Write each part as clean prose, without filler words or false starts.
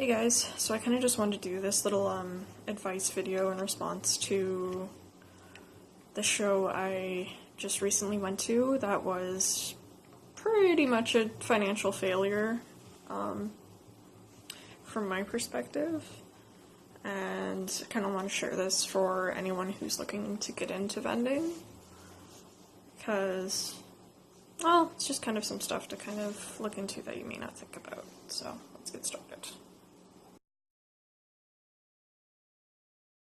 Hey guys, so I kind of just wanted to do this little advice video in response to the show I just recently went to that was pretty much a financial failure from my perspective, and I kind of want to share this for anyone who's looking to get into vending, because, well, it's just kind of some stuff to kind of look into that you may not think about, so let's get started.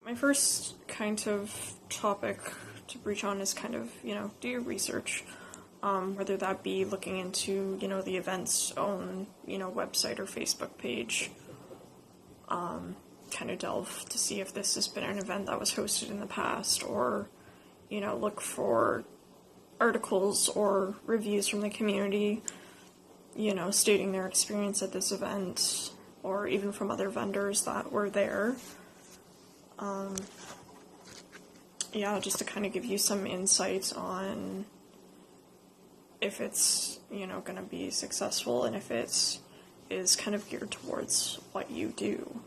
My first kind of topic to breach on is kind of, do your research, whether that be looking into, the event's own, website or Facebook page, kind of delve to see if this has been an event that was hosted in the past, or, look for articles or reviews from the community, stating their experience at this event, or even from other vendors that were there. Just to kind of give you some insight on if it's, going to be successful and if it is kind of geared towards what you do.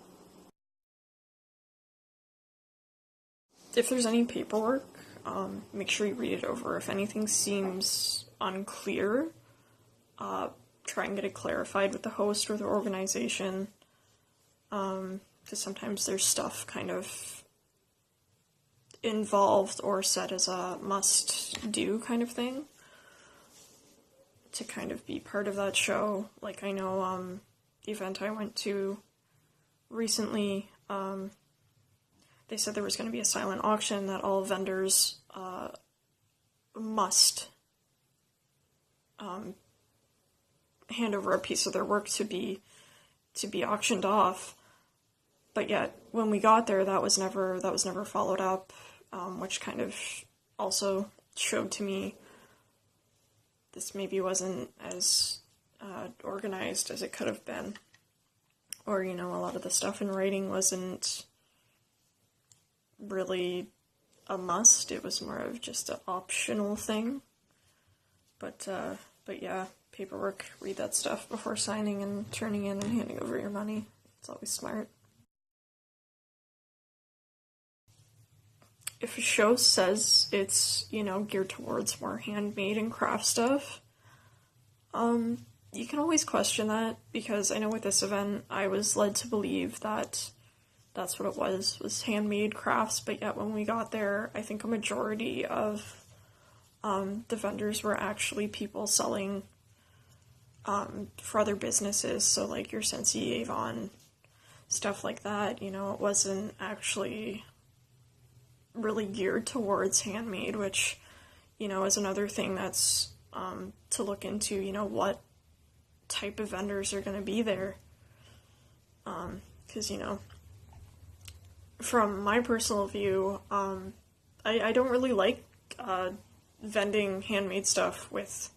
If there's any paperwork, make sure you read it over. If anything seems unclear, try and get it clarified with the host or the organization, because sometimes there's stuff kind of involved or set as a must-do kind of thing to kind of be part of that show. Like, I know the event I went to recently, they said there was going to be a silent auction that all vendors must hand over a piece of their work to be auctioned off. But yet, when we got there, that was never followed up, which kind of also showed to me this maybe wasn't as organized as it could have been. Or, a lot of the stuff in writing wasn't really a must. It was more of just an optional thing. But yeah, paperwork, read that stuff before signing and turning in and handing over your money. It's always smart. If a show says it's, geared towards more handmade and craft stuff, you can always question that, because I know with this event, I was led to believe that that's what it was handmade crafts, but yet when we got there, I think a majority of the vendors were actually people selling for other businesses, so like your Scentsy, Avon, stuff like that, it wasn't actually really geared towards handmade, which, is another thing that's to look into, what type of vendors are going to be there. Because, from my personal view, I don't really like vending handmade stuff with,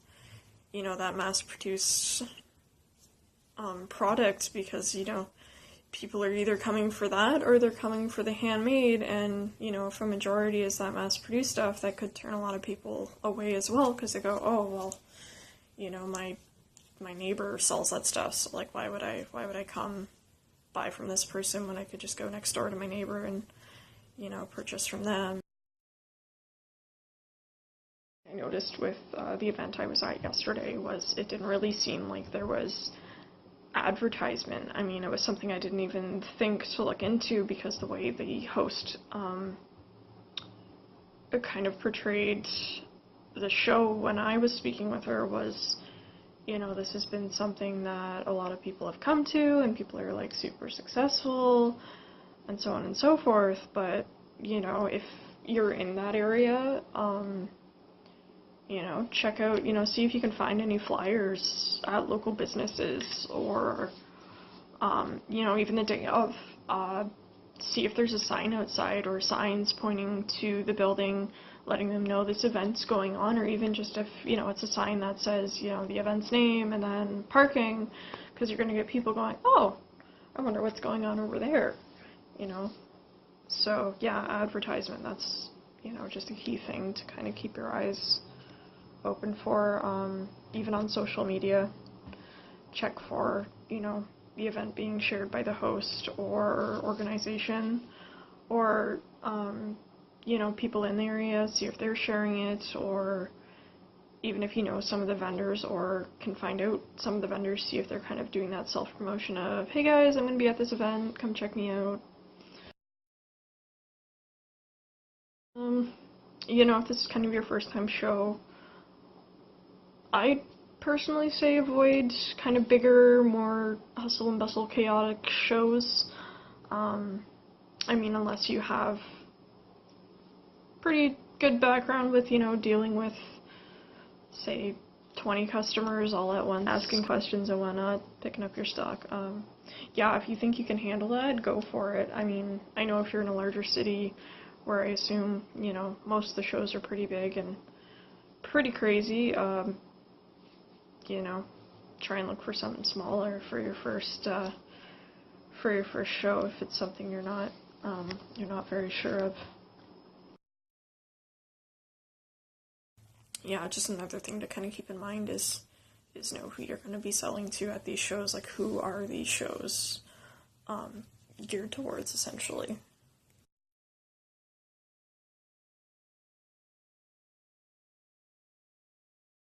that mass-produced product, because, people are either coming for that or they're coming for the handmade, and, if a majority is that mass-produced stuff, that could turn a lot of people away as well, because they go, oh, well, my neighbor sells that stuff, so, like, why would I come buy from this person when I could just go next door to my neighbor and, purchase from them? I noticed with the event I was at yesterday was it didn't really seem like there was advertisement. I mean, it was something I didn't even think to look into, because the way the host kind of portrayed the show when I was speaking with her was, this has been something that a lot of people have come to, and people are, like, super successful, and so on and so forth, but, if you're in that area, check out, see if you can find any flyers at local businesses, or, even the day of, see if there's a sign outside or signs pointing to the building, letting them know this event's going on, or even just if, it's a sign that says, the event's name and then parking, because you're going to get people going, oh, I wonder what's going on over there, So, yeah, advertisement, that's, just a key thing to kind of keep your eyes open for, even on social media. Check for, the event being shared by the host or organization, or people in the area, see if they're sharing it, or even if you know some of the vendors or can find out some of the vendors, see if they're kind of doing that self-promotion of, hey guys, I'm going to be at this event, come check me out. If this is kind of your first time show, I personally say avoid kind of bigger, more hustle and bustle, chaotic shows. Unless you have pretty good background with, dealing with, say, 20 customers all at once, asking questions and whatnot, picking up your stock. If you think you can handle that, go for it. I know if you're in a larger city where I assume, most of the shows are pretty big and pretty crazy, try and look for something smaller for your first show if it's something you're not very sure of. Yeah, just another thing to kind of keep in mind is know who you're going to be selling to at these shows. Like, who are these shows geared towards, essentially?